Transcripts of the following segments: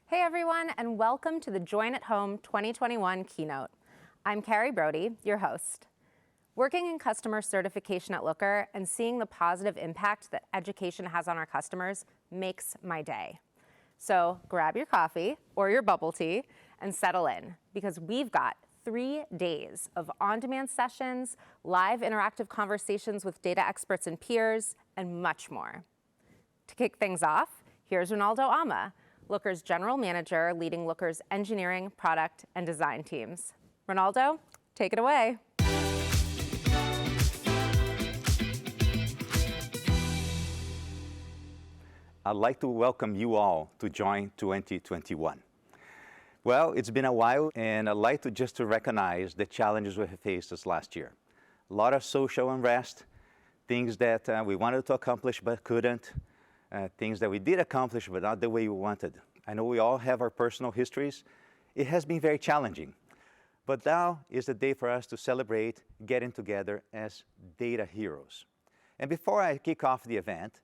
Hey everyone, and welcome to the Join at Home 2021 Keynote. I'm Carrie Brody, your host. Working in customer certification at Looker and seeing the positive impact that education has on our customers makes my day. So grab your coffee or your bubble tea and settle in, because we've got 3 days of on-demand sessions, live interactive conversations with data experts and peers, and much more. To kick things off, here's Ronaldo Ama, Looker's general manager leading Looker's engineering, product, and design teams. Ronaldo, take it away. I'd like to welcome you all to Join 2021. Well, it's been a while, and I'd like to recognize the challenges we have faced this last year. A lot of social unrest, things that we wanted to accomplish but couldn't, things that we did accomplish but not the way we wanted. I know we all have our personal histories. It has been very challenging. But now is the day for us to celebrate getting together as data heroes. And before I kick off the event,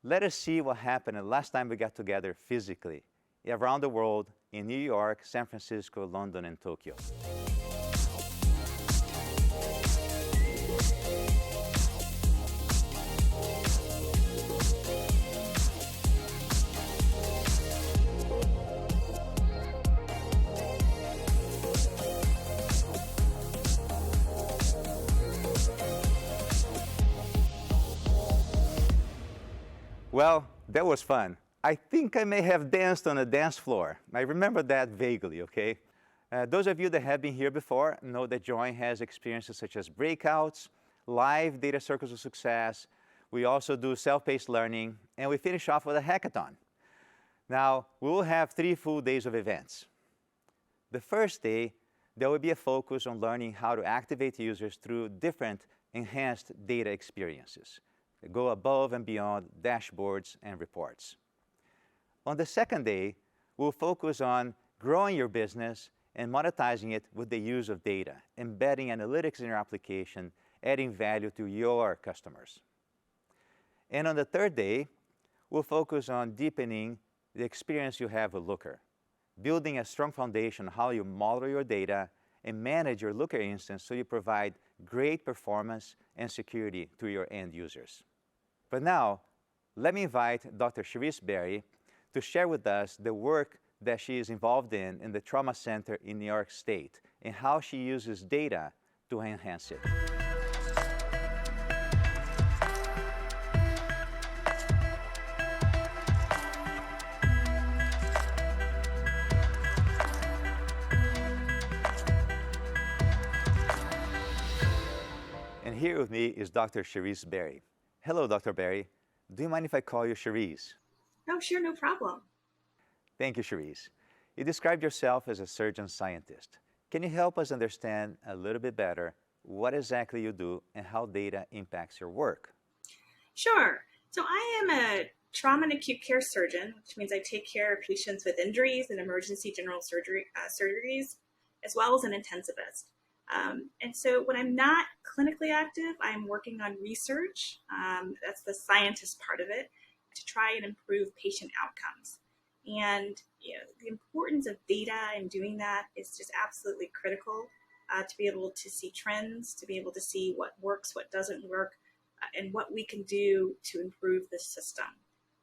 let us see what happened the last time we got together physically around the world in New York, San Francisco, London, and Tokyo. Well, that was fun. I think I may have danced on a dance floor. I remember that vaguely, okay? Those of you that have been here before know that Join has experiences such as breakouts, live data circles of success. We also do self-paced learning, and we finish off with a hackathon. Now, we will have 3 full days of events. The first day, there will be a focus on learning how to activate users through different enhanced data experiences. Go above and beyond dashboards and reports. On the second day, we'll focus on growing your business and monetizing it with the use of data, embedding analytics in your application, adding value to your customers. And on the third day, we'll focus on deepening the experience you have with Looker, building a strong foundation on how you model your data and manage your Looker instance so you provide great performance and security to your end users. But now, let me invite Dr. Charisse Berry to share with us the work that she is involved in the Trauma Center in New York State and how she uses data to enhance it. And here with me is Dr. Charisse Berry. Hello, Dr. Berry. Do you mind if I call you Charisse? Oh, sure, no problem. Thank you, Charisse. You described yourself as a surgeon scientist. Can you help us understand a little bit better what exactly you do and how data impacts your work? Sure. So I am a trauma and acute care surgeon, which means I take care of patients with injuries and emergency general surgeries, as well as an intensivist. And so when I'm not clinically active, I'm working on research. That's the scientist part of it, to try and improve patient outcomes. And the importance of data and doing that is just absolutely critical to be able to see trends, to be able to see what works, what doesn't work, and what we can do to improve the system.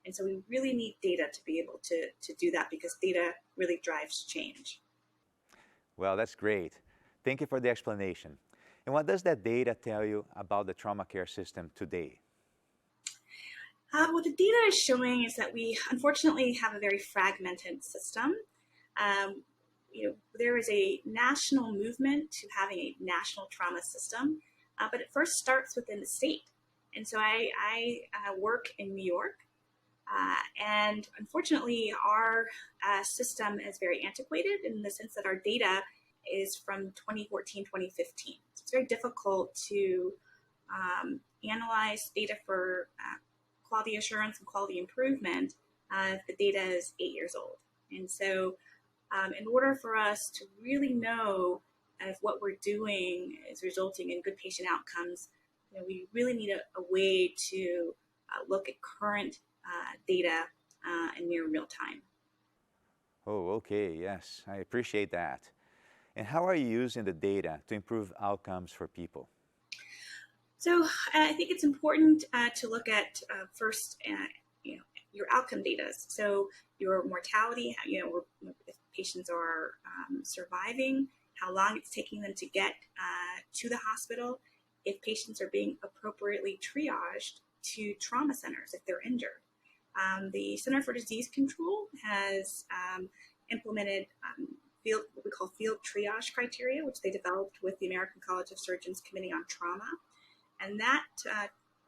And so we really need data to be able to do that, because data really drives change. Well, that's great. Thank you for the explanation. And what does that data tell you about the trauma care system today? What the data is showing is that we unfortunately have a very fragmented system. There is a national movement to having a national trauma system, but it first starts within the state. And so I work in New York, and unfortunately our system is very antiquated in the sense that our data is from 2014, 2015. So it's very difficult to analyze data for quality assurance and quality improvement if the data is 8 years old. And so in order for us to really know if what we're doing is resulting in good patient outcomes, we really need a way to look at current data in near real time. Oh, okay, yes, I appreciate that. And how are you using the data to improve outcomes for people? So I think it's important to look at first, your outcome data. So your mortality, if patients are surviving, how long it's taking them to get to the hospital, if patients are being appropriately triaged to trauma centers if they're injured. The Center for Disease Control has implemented what we call field triage criteria, which they developed with the American College of Surgeons Committee on Trauma. And that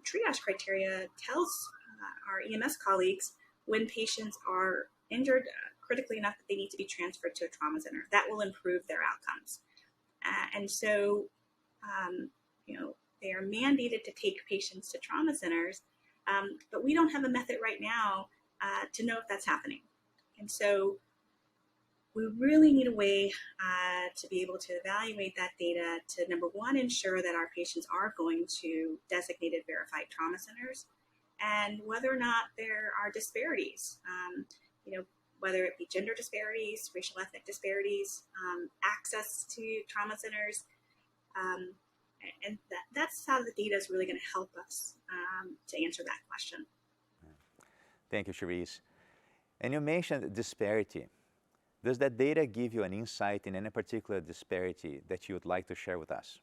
triage criteria tells our EMS colleagues when patients are injured critically enough that they need to be transferred to a trauma center. That will improve their outcomes. And so, they are mandated to take patients to trauma centers, but we don't have a method right now to know if that's happening. And so we really need a way to be able to evaluate that data to, number one, ensure that our patients are going to designated verified trauma centers, and whether or not there are disparities, whether it be gender disparities, racial ethnic disparities, access to trauma centers. And that's how the data is really going to help us to answer that question. Thank you, Charisse. And you mentioned disparity. Does that data give you an insight in any particular disparity that you would like to share with us?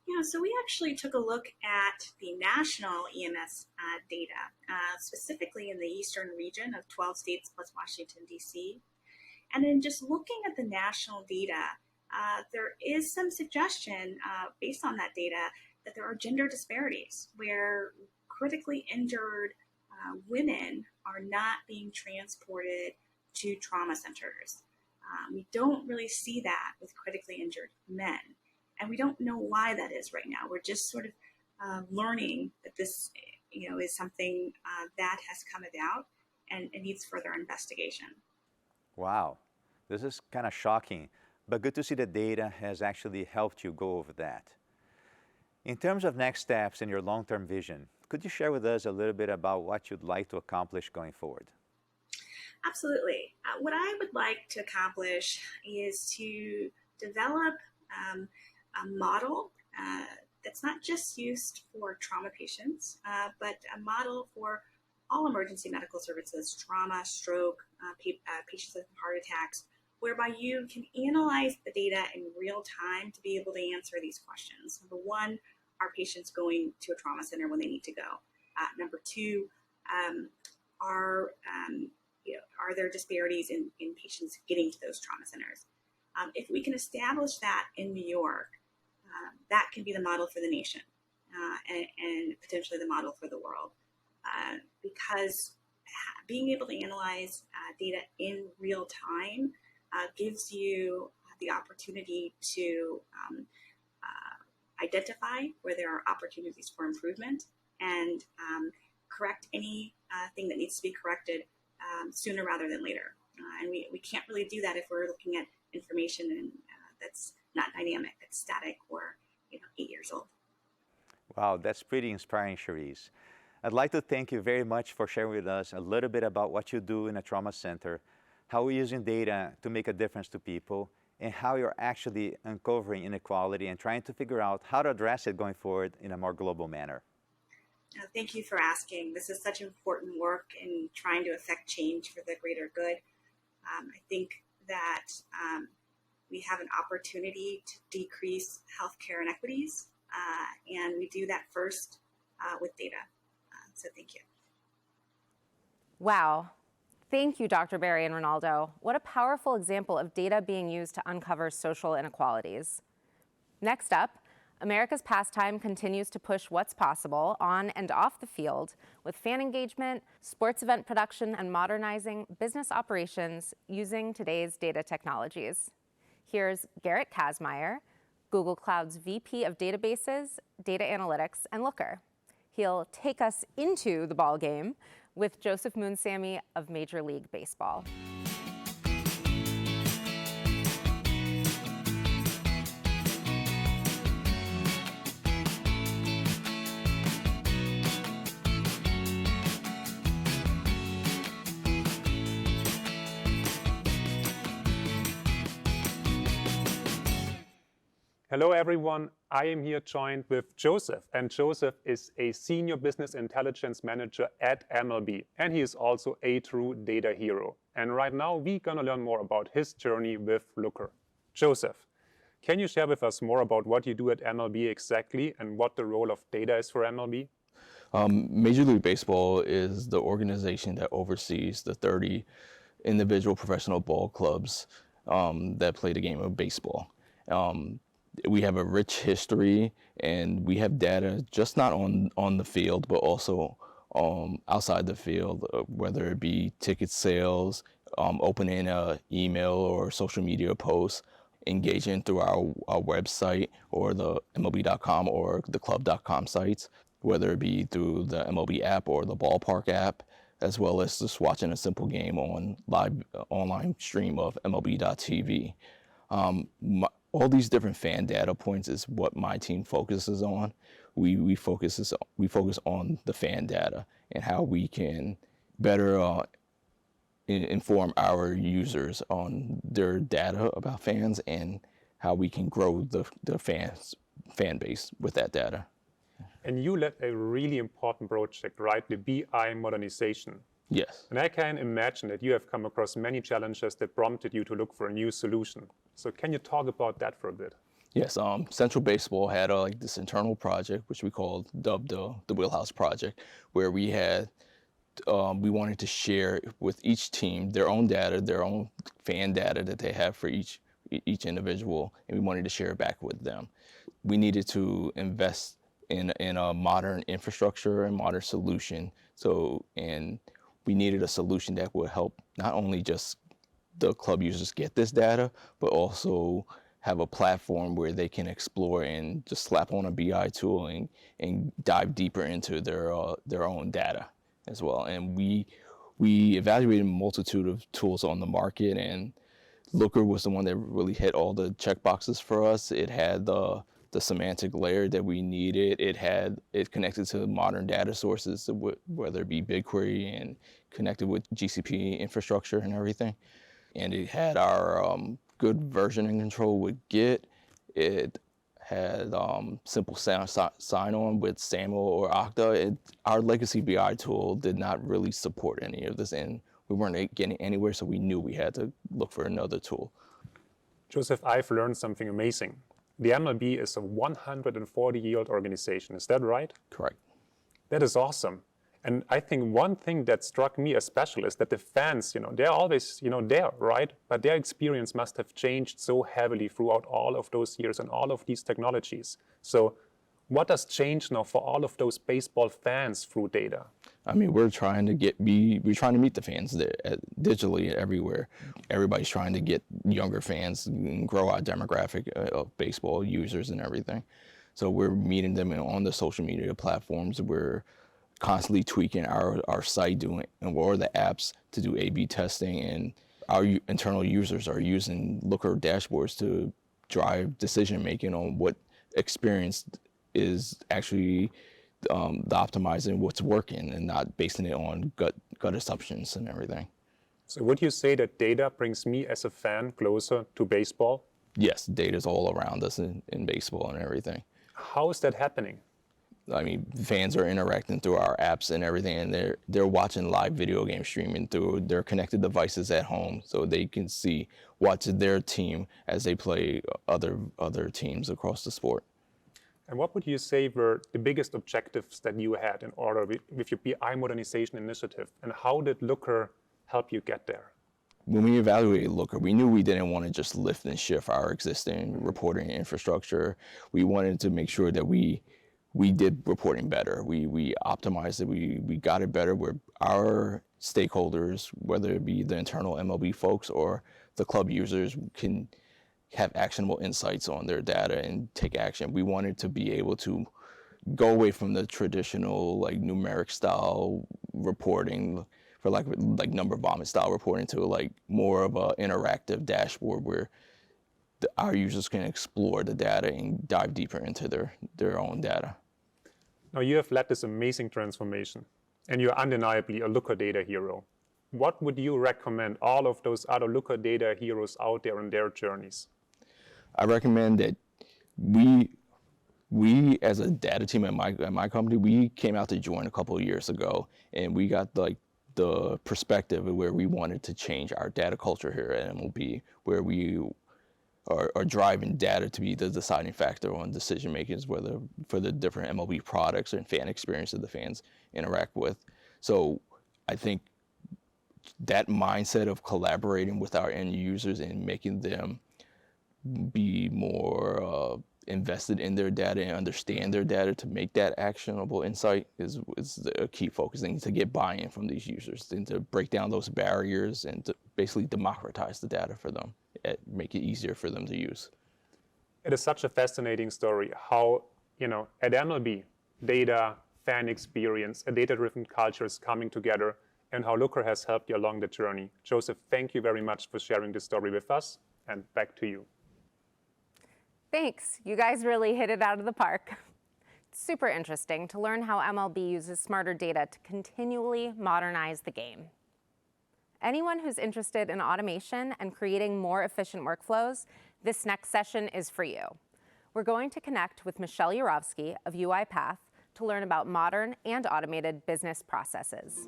Yeah, so we actually took a look at the national EMS data, specifically in the eastern region of 12 states plus Washington, D.C. And in just looking at the national data, there is some suggestion based on that data that there are gender disparities where critically injured women are not being transported to trauma centers. We don't really see that with critically injured men. And we don't know why that is right now. We're just sort of learning that this is something that has come about and it needs further investigation. Wow, this is kind of shocking, but good to see the data has actually helped you go over that. In terms of next steps and your long-term vision, could you share with us a little bit about what you'd like to accomplish going forward? Absolutely. What I would like to accomplish is to develop a model that's not just used for trauma patients, but a model for all emergency medical services, trauma, stroke, patients with heart attacks, whereby you can analyze the data in real time to be able to answer these questions. Number one, are patients going to a trauma center when they need to go? Number two, are there disparities in patients getting to those trauma centers? If we can establish that in New York, that can be the model for the nation and potentially the model for the world. Because being able to analyze data in real time gives you the opportunity to identify where there are opportunities for improvement and correct anything that needs to be corrected sooner rather than later. And we can't really do that if we're looking at information that's not dynamic, that's static or 8 years old. Wow, that's pretty inspiring, Charisse. I'd like to thank you very much for sharing with us a little bit about what you do in a trauma center, how we're using data to make a difference to people, and how you're actually uncovering inequality and trying to figure out how to address it going forward in a more global manner. Thank you for asking. This is such important work in trying to affect change for the greater good. I think that we have an opportunity to decrease healthcare inequities, and we do that first with data. So thank you. Wow. Thank you, Dr. Berry and Ronaldo. What a powerful example of data being used to uncover social inequalities. Next up, America's Pastime continues to push what's possible on and off the field with fan engagement, sports event production, and modernizing business operations using today's data technologies. Here's Garrett Kazmaier, Google Cloud's VP of Databases, Data Analytics, and Looker. He'll take us into the ball game with Joseph Moonsamy of Major League Baseball. Hello everyone, I am here joined with Joseph, and Joseph is a Senior Business Intelligence Manager at MLB, and he is also a true data hero. And right now we're gonna learn more about his journey with Looker. Joseph, can you share with us more about what you do at MLB exactly and what the role of data is for MLB? Major League Baseball is the organization that oversees the 30 individual professional ball clubs that play the game of baseball. We have a rich history, and we have data just not on the field, but also outside the field, whether it be ticket sales, opening an email or social media posts, engaging through our website or the MLB.com or the club.com sites, whether it be through the MLB app or the ballpark app, as well as just watching a simple game on live online stream of MLB.tv. All these different fan data points is what my team focuses on. We focus on the fan data and how we can better inform our users on their data about fans and how we can grow the fan base with that data. And you led a really important project, right? The BI modernization. Yes. And I can imagine that you have come across many challenges that prompted you to look for a new solution. So can you talk about that for a bit? Yes, Central Baseball had this internal project, which we dubbed the Wheelhouse Project, where we wanted to share with each team their own data, their own fan data that they have for each individual, and we wanted to share it back with them. We needed to invest in a modern infrastructure and modern solution. And we needed a solution that would help not only just the club users get this data, but also have a platform where they can explore and just slap on a BI tool and dive deeper into their own data as well. And we evaluated a multitude of tools on the market, and Looker was the one that really hit all the check boxes for us. It had the semantic layer that we needed. It connected to modern data sources, whether it be BigQuery and connected with GCP infrastructure and everything. And it had our good versioning control with Git. It had simple sign-on with SAML or Okta. Our legacy BI tool did not really support any of this, and we weren't getting anywhere, so we knew we had to look for another tool. Joseph, I've learned something amazing. The MLB is a 140-year-old organization, is that right? Correct. That is awesome. And I think one thing that struck me especially is that the fans, they're always, there, right? But their experience must have changed so heavily throughout all of those years and all of these technologies. So what does change now for all of those baseball fans through data? I mean, we're trying to meet the fans there, digitally everywhere. Everybody's trying to get younger fans and grow our demographic of baseball users and everything. So we're meeting them on the social media platforms. We're constantly tweaking our site or the apps to do A/B testing, and our internal users are using Looker dashboards to drive decision making on what experience is actually the optimizing what's working and not basing it on gut assumptions and everything. So would you say that data brings me as a fan closer to baseball? Yes, data's all around us in baseball and everything. How is that happening? I mean, fans are interacting through our apps and everything, and they're watching live video game streaming through their connected devices at home, so they can watch their team as they play other teams across the sport. And what would you say were the biggest objectives that you had in order with your BI modernization initiative, and how did Looker help you get there? When we evaluated Looker, we knew we didn't want to just lift and shift our existing reporting infrastructure. We wanted to make sure that we did reporting better. We optimized it. We got it better where our stakeholders, whether it be the internal MLB folks or the club users, can have actionable insights on their data and take action. We wanted to be able to go away from the traditional numeric style reporting for like number vomit style reporting to more of a interactive dashboard where our users can explore the data and dive deeper into their own data. Now you have led this amazing transformation, and you're undeniably a Looker data hero. What would you recommend all of those other Looker data heroes out there on their journeys? I recommend that we as a data team at my company, we came out to join a couple of years ago, and we got like the perspective of where we wanted to change our data culture here at MLB, where we are driving data to be the deciding factor on decision makings, whether for the different MLB products and fan experience that the fans interact with. So I think that mindset of collaborating with our end users and making them be more invested in their data and understand their data to make that actionable insight is a key focus. They need to get buy-in from these users and to break down those barriers and to basically democratize the data for them and make it easier for them to use. It is such a fascinating story how, at MLB, data, fan experience, a data-driven culture is coming together, and how Looker has helped you along the journey. Joseph, thank you very much for sharing this story with us, and back to you. Thanks. You guys really hit it out of the park. It's super interesting to learn how MLB uses smarter data to continually modernize the game. Anyone who's interested in automation and creating more efficient workflows, this next session is for you. We're going to connect with Michelle Yarovsky of UiPath to learn about modern and automated business processes.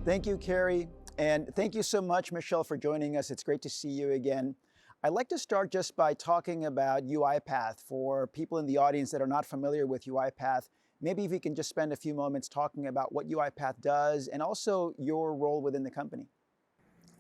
Thank you, Carrie, and thank you so much, Michelle, for joining us. It's great to see you again. I'd like to start just by talking about UiPath for people in the audience that are not familiar with UiPath. Maybe if you can just spend a few moments talking about what UiPath does and also your role within the company.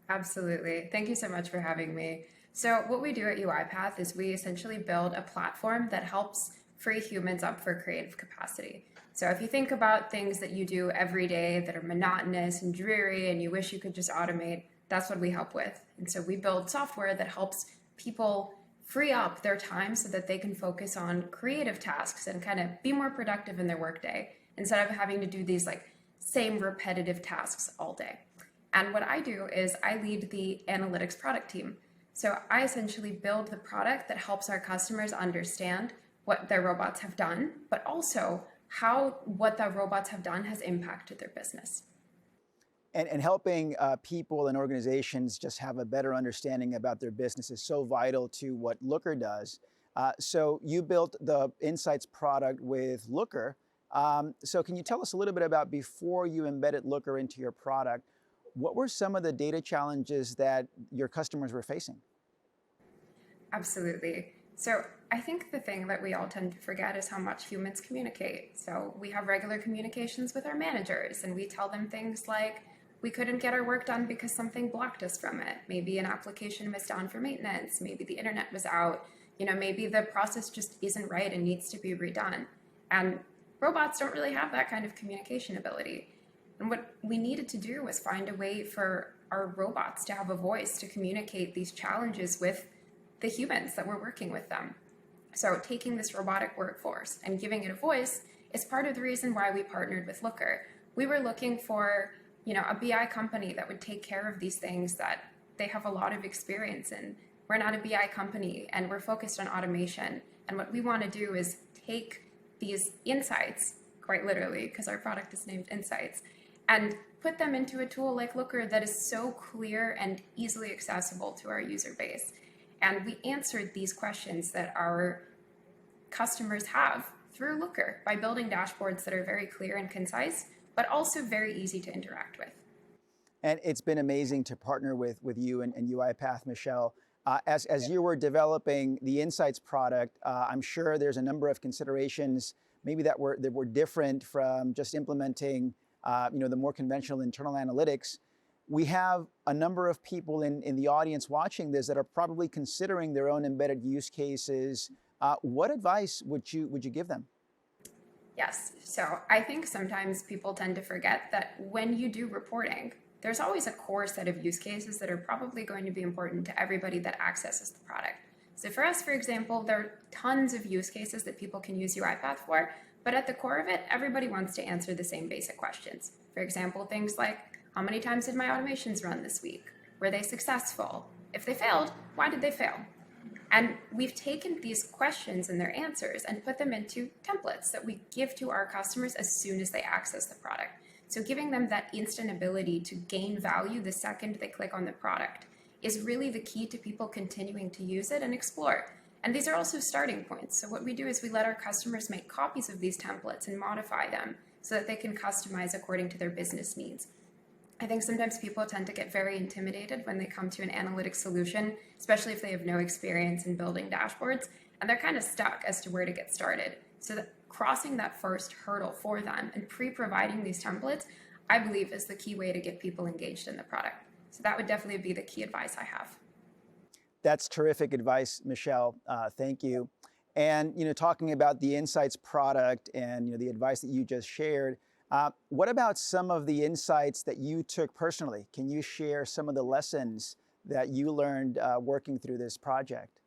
Absolutely. Thank you so much for having me. So what we do at UiPath is we essentially build a platform that helps free humans up for creative capacity. So if you think about things that you do every day that are monotonous and dreary and you wish you could just automate, that's what we help with. And so we build software that helps people free up their time so that they can focus on creative tasks and kind of be more productive in their workday instead of having to do these same repetitive tasks all day. And what I do is I lead the analytics product team. So I essentially build the product that helps our customers understand what their robots have done, but also how what the robots have done has impacted their business. And helping people and organizations just have a better understanding about their business is so vital to what Looker does. So you built the Insights product with Looker. So can you tell us a little bit about before you embedded Looker into your product, what were some of the data challenges that your customers were facing? Absolutely. So I think the thing that we all tend to forget is how much humans communicate. So we have regular communications with our managers and we tell them things like, we couldn't get our work done because something blocked us from it. Maybe an application was down for maintenance. Maybe the internet was out. Maybe the process just isn't right and needs to be redone. And robots don't really have that kind of communication ability. And what we needed to do was find a way for our robots to have a voice to communicate these challenges with the humans that were working with them. So taking this robotic workforce and giving it a voice is part of the reason why we partnered with Looker. We were looking for, a BI company that would take care of these things that they have a lot of experience in. We're not a BI company and we're focused on automation. And what we want to do is take these insights, quite literally, because our product is named Insights, and put them into a tool like Looker that is so clear and easily accessible to our user base. And we answered these questions that our customers have through Looker by building dashboards that are very clear and concise, but also very easy to interact with. And it's been amazing to partner with you and UiPath, Michelle. As you were developing the Insights product, I'm sure there's a number of considerations maybe that were different from just implementing the more conventional internal analytics. We have a number of people in the audience watching this that are probably considering their own embedded use cases. What advice would you give them? Yes, so I think sometimes people tend to forget that when you do reporting, there's always a core set of use cases that are probably going to be important to everybody that accesses the product. So for us, for example, there are tons of use cases that people can use UiPath for, but at the core of it, everybody wants to answer the same basic questions. For example, things like, How many times did my automations run this week? Were they successful? If they failed, why did they fail? And we've taken these questions and their answers and put them into templates that we give to our customers as soon as they access the product. So giving them that instant ability to gain value the second they click on the product is really the key to people continuing to use it and explore. And these are also starting points. So what we do is we let our customers make copies of these templates and modify them so that they can customize according to their business needs. I think sometimes people tend to get very intimidated when they come to an analytics solution, especially if they have no experience in building dashboards, and they're kind of stuck as to where to get started. So that crossing that first hurdle for them and pre-providing these templates, I believe is the key way to get people engaged in the product. So that would definitely be the key advice I have. That's terrific advice, Michelle. Thank you. And talking about the Insights product and the advice that you just shared, what about some of the insights that you took personally? Can you share some of the lessons that you learned working through this project?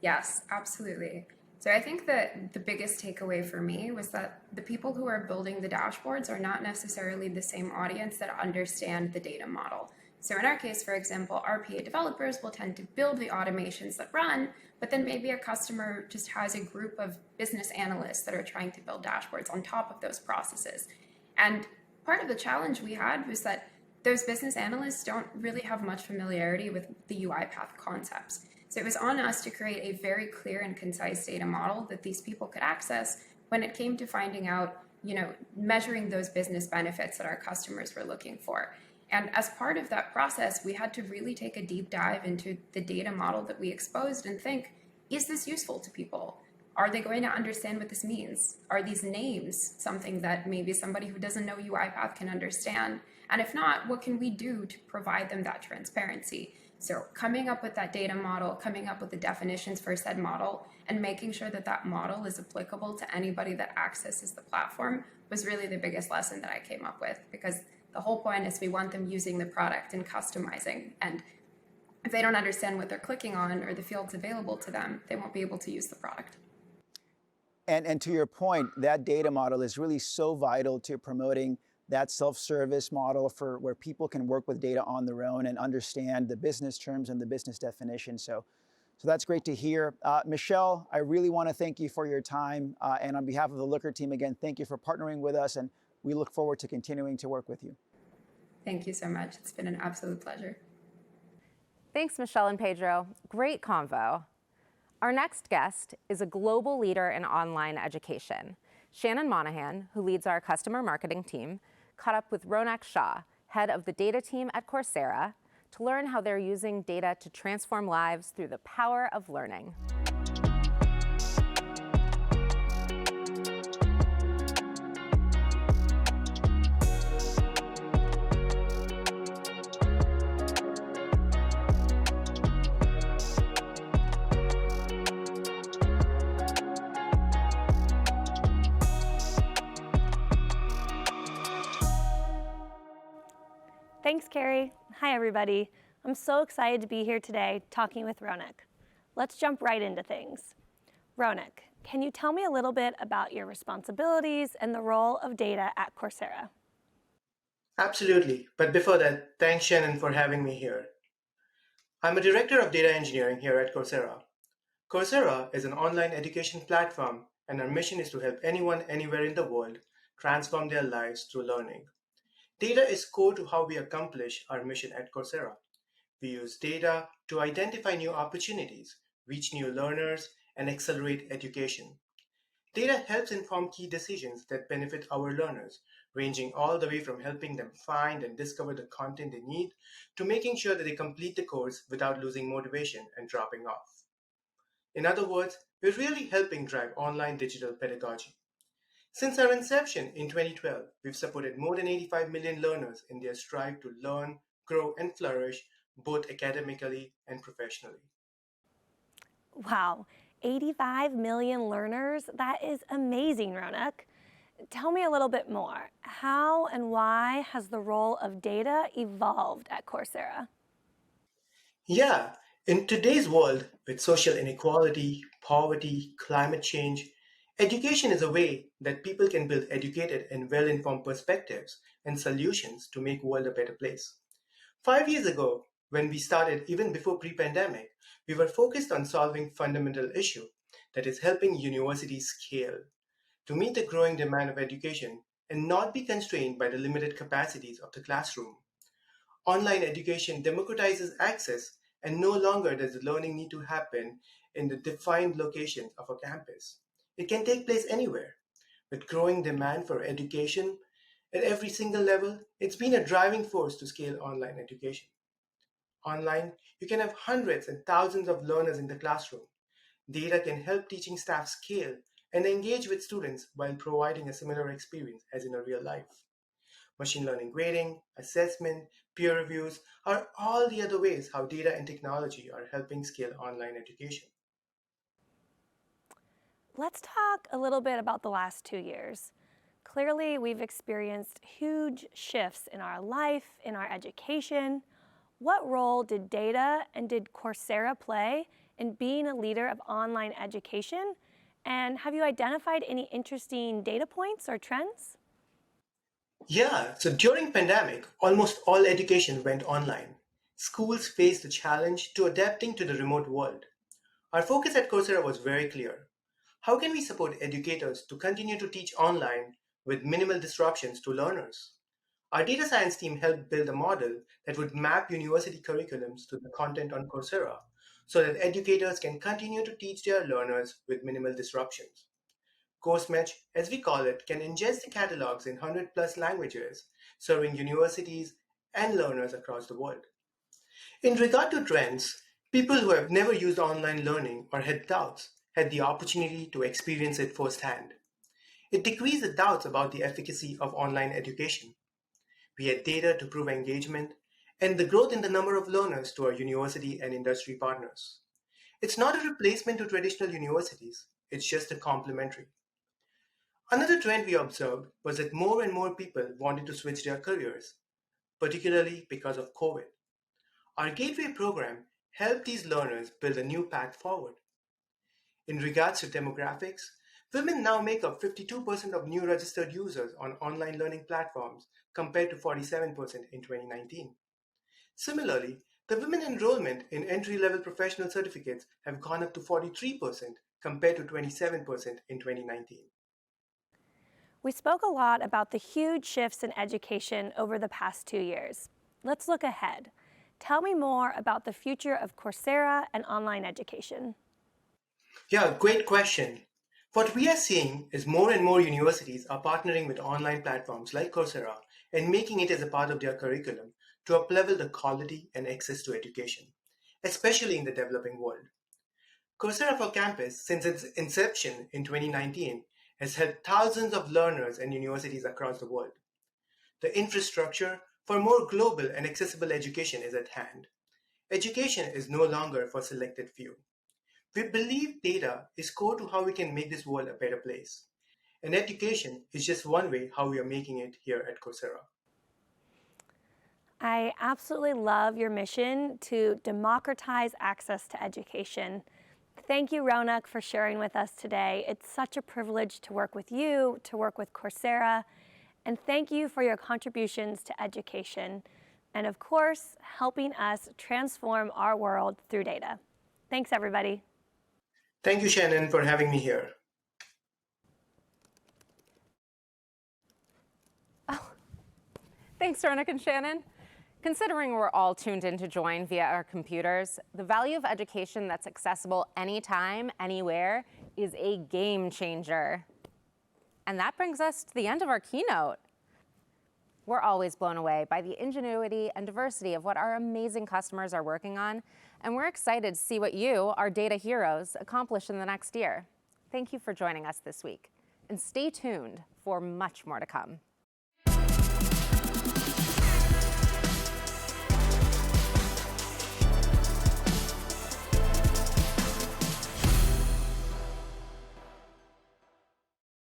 Yes, absolutely. So I think that the biggest takeaway for me was that the people who are building the dashboards are not necessarily the same audience that understand the data model. So in our case, for example, RPA developers will tend to build the automations that run, but then maybe a customer just has a group of business analysts that are trying to build dashboards on top of those processes. And part of the challenge we had was that those business analysts don't really have much familiarity with the UiPath concepts. So it was on us to create a very clear and concise data model that these people could access when it came to finding out, measuring those business benefits that our customers were looking for. And as part of that process, we had to really take a deep dive into the data model that we exposed and think, is this useful to people? Are they going to understand what this means? Are these names something that maybe somebody who doesn't know UiPath can understand? And if not, what can we do to provide them that transparency? So coming up with that data model, coming up with the definitions for said model, and making sure that that model is applicable to anybody that accesses the platform was really the biggest lesson that I came up with, because the whole point is we want them using the product and customizing. And if they don't understand what they're clicking on or the fields available to them, they won't be able to use the product. And to your point, that data model is really so vital to promoting that self-service model for where people can work with data on their own and understand the business terms and the business definitions. So that's great to hear. Michelle, I really want to thank you for your time. And on behalf of the Looker team, again, thank you for partnering with us. And we look forward to continuing to work with you. Thank you so much. It's been an absolute pleasure. Thanks, Michelle and Pedro. Great convo. Our next guest is a global leader in online education. Shannon Monahan, who leads our customer marketing team, caught up with Ronak Shah, head of the data team at Coursera, to learn how they're using data to transform lives through the power of learning. Thanks, Carrie. Hi, everybody. I'm so excited to be here today talking with Ronak. Let's jump right into things. Ronak, can you tell me a little bit about your responsibilities and the role of data at Coursera? Absolutely. But before that, thanks, Shannon, for having me here. I'm a director of data engineering here at Coursera. Coursera is an online education platform, and our mission is to help anyone, anywhere in the world transform their lives through learning. Data is core to how we accomplish our mission at Coursera. We use data to identify new opportunities, reach new learners, and accelerate education. Data helps inform key decisions that benefit our learners, ranging all the way from helping them find and discover the content they need to making sure that they complete the course without losing motivation and dropping off. In other words, we're really helping drive online digital pedagogy. Since our inception in 2012, we've supported more than 85 million learners in their strive to learn, grow, and flourish, both academically and professionally. Wow, 85 million learners? That is amazing, Ronak. Tell me a little bit more. How and why has the role of data evolved at Coursera? Yeah, in today's world, with social inequality, poverty, climate change, Education is a way that people can build educated and well-informed perspectives and solutions to make the world a better place. 5 years ago, when we started, even before pre-pandemic, we were focused on solving fundamental issue, that is helping universities scale to meet the growing demand of education and not be constrained by the limited capacities of the classroom. Online education democratizes access, and no longer does the learning need to happen in the defined locations of a campus. It can take place anywhere. With growing demand for education at every single level, it's been a driving force to scale online education. Online, you can have hundreds and thousands of learners in the classroom. Data can help teaching staff scale and engage with students while providing a similar experience as in a real life. Machine learning grading, assessment, peer reviews are all the other ways how data and technology are helping scale online education. Let's talk a little bit about the last 2 years. Clearly, we've experienced huge shifts in our life, in our education. What role did data and did Coursera play in being a leader of online education? And have you identified any interesting data points or trends? Yeah, so during pandemic, almost all education went online. Schools faced the challenge to adapting to the remote world. Our focus at Coursera was very clear. How can we support educators to continue to teach online with minimal disruptions to learners? Our data science team helped build a model that would map university curriculums to the content on Coursera so that educators can continue to teach their learners with minimal disruptions. CourseMatch, as we call it, can ingest the catalogs in 100 plus languages, serving universities and learners across the world. In regard to trends, people who have never used online learning or had doubts had the opportunity to experience it firsthand. It decreased the doubts about the efficacy of online education. We had data to prove engagement and the growth in the number of learners to our university and industry partners. It's not a replacement to traditional universities, it's just a complementary. Another trend we observed was that more and more people wanted to switch their careers, particularly because of COVID. Our Gateway program helped these learners build a new path forward. In regards to demographics, women now make up 52% of new registered users on online learning platforms compared to 47% in 2019. Similarly, the women enrollment in entry-level professional certificates have gone up to 43% compared to 27% in 2019. We spoke a lot about the huge shifts in education over the past 2 years. Let's look ahead. Tell me more about the future of Coursera and online education. Yeah, great question. What we are seeing is more and more universities are partnering with online platforms like Coursera and making it as a part of their curriculum to uplevel the quality and access to education, especially in the developing world. Coursera for Campus, since its inception in 2019, has helped thousands of learners and universities across the world. The infrastructure for more global and accessible education is at hand. Education is no longer for selected few. We believe data is core to how we can make this world a better place. And education is just one way how we are making it here at Coursera. I absolutely love your mission to democratize access to education. Thank you, Ronak, for sharing with us today. It's such a privilege to work with you, to work with Coursera, and thank you for your contributions to education, and of course, helping us transform our world through data. Thanks, everybody. Thank you, Shannon, for having me here. Thanks, Ronak and Shannon. Considering we're all tuned in to join via our computers, the value of education that's accessible anytime, anywhere is a game changer. And that brings us to the end of our keynote. We're always blown away by the ingenuity and diversity of what our amazing customers are working on, and we're excited to see what you, our data heroes, accomplish in the next year. Thank you for joining us this week, and stay tuned for much more to come.